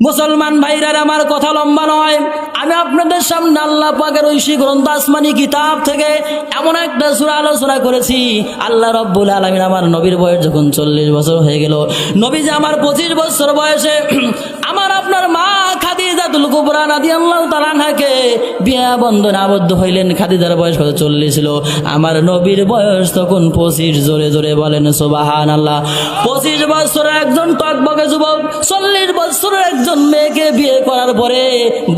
মুসলমান ভাইরা আমার কথা লম্বা নয়, আমি আপনাদের সামনে আল্লাহ পাকের ঐশী গ্রন্থ আসমানি কিতাব থেকে এমন একটা সূরা আলোচনা করেছি। আল্লাহ রাব্বুল আলামিন আমার নবীর বয়স যখন 40 বছর হয়ে গেল, নবী যে আমার 25 বছর বয়সে আমার আপনার মা খাদিজাতুল কুবরা রাদিয়াল্লাহু তাআলা আনহাকে বিয়া বন্ধনে আবদ্ধ হইলেন। খাদিজার বয়স কত? 40 ছিল। আমার নবীর বয়স তখন 25। জোরে জোরে বলেন সুবহানাল্লাহ। 25 বছরের একজন টকবকে যুবক 40 বছরের একজন মেয়েকে বিয়ে করার পরে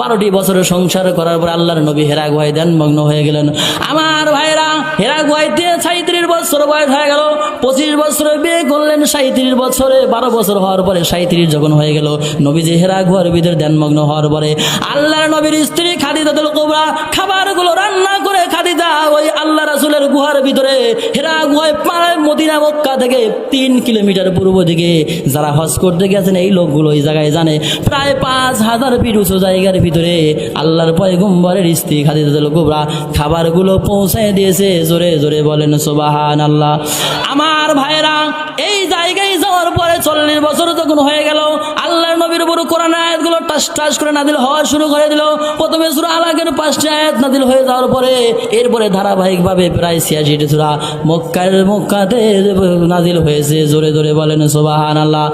12টি বছরের সংসার করার পরে আল্লাহর নবী হেরা গুহায় ধ্যানমগ্ন হয়ে গেলেন। আমার ভাইরা, হেরা গুহাইতে 37 বছর বয়স হয়ে গেল। 25 বছরে বিয়ে করলেন, 37 বছরে 12 বছর হওয়ার পরে 37 যখন হয়ে গেল, নবীজি হেরা গুহার ভিতরে ধ্যানমগ্ন হওয়ার পরে আল্লাহর নবীর স্ত্রী খাদিজাতুল কুবরা খাবারগুলো রান্না করে খাদিজা ওই আল্লাহ রাসূলের গুহার ভিতরে হেরা গুহায় পাড়ায় মদিনা মক্কা থেকে 3 কিলোমিটার পূর্ব দিকে যারা হজ করতে গেছেন এই লোকগুলো এই জায়গায় জানে, প্রায় 5000 ফিট উঁচু জায়গার ভিতরে আল্লাহর পয়গম্বরের স্ত্রী খাদিজাতুল কুবরা খাবারগুলো পৌঁছায় দিয়েছে। জোরে জোরে বলেন সুবহানাল্লাহ। আমার ভাইরা, এই জায়গায় যাওয়ার পরে 40 বছর যখন হয়ে গেল, আল্লাহর নবীর উপর কোরআন আয়াতগুলো টাস টাস করে নাজিল হওয়া শুরু করে দিল। প্রথমে সূরা আলাকের 5টি আয়াত নাজিল হয়ে যাওয়ার পরে এরপরে ধারাবাহিকভাবে প্রায় 86টি সূরা মক্কাতে নাজিল হয়েছে। জোরে জোরে বলেন সুবহানাল্লাহ।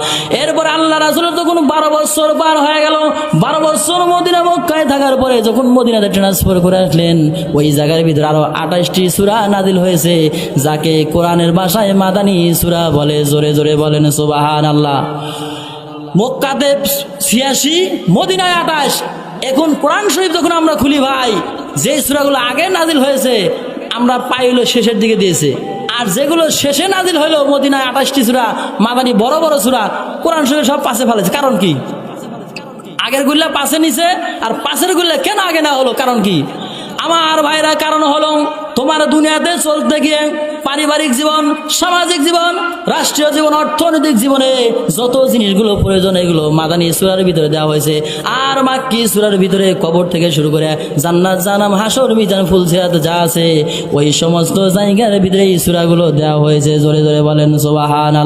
এরপর আল্লাহ রাসূল তখন 12 বছর পার হয়ে গেল। 12 বছর মদিনা মক্কায় থাকার পরে যখন মদিনাতে ট্রান্সফার করে আসলেন, ওই জায়গার ভিতরে আরো 28টি সূরা নাজিল হয়েছে, যাকে কোরআনের ভাষায় মাদানী সূরা বলে। জোরে জোরে বলেন সুবহানাল্লাহ। মক্কাতে 86, মদিনায় 28। এখন কোরআন শরীফ যখন আমরা খুলি ভাই, যে সূরাগুলো আগে নাজিল হয়েছে আমরা পাইলো শেষের দিকে দিয়েছে, আর যেগুলো শেষে নাজিল হইলো মদিনায় 28টি সূরা মাদানী বড় বড় সূরা, কোরআন শরীফ সব পাশে ফেলেছে। কারণ কি? আগের গুলা পাশে নিছে আর পাশের গুলা কেন আগে না হলো? কারণ কি আমার ভাইরা? কারণ হলো তোমার দুনিয়াতে চলতে গিয়ে পারিবারিক জীবন, সামাজিক জীবন, রাষ্ট্রীয় জীবন, অর্থনৈতিক জীবনে যত জিনিসগুলো প্রয়োজন এগুলো মাদানী সূরার ভিতরে দেওয়া হয়েছে। আর মাক্কি সূরার ভিতরে কবর থেকে শুরু করে জান্নাত, জাহান্নাম, হাসর, মিজান, ফুলসিরাত যা আছে ওই সমস্ত জায়গার ভিতরে এই সূরাগুলো দেওয়া হয়েছে। জোরে জোরে বলেন সুবহানাল্লাহ।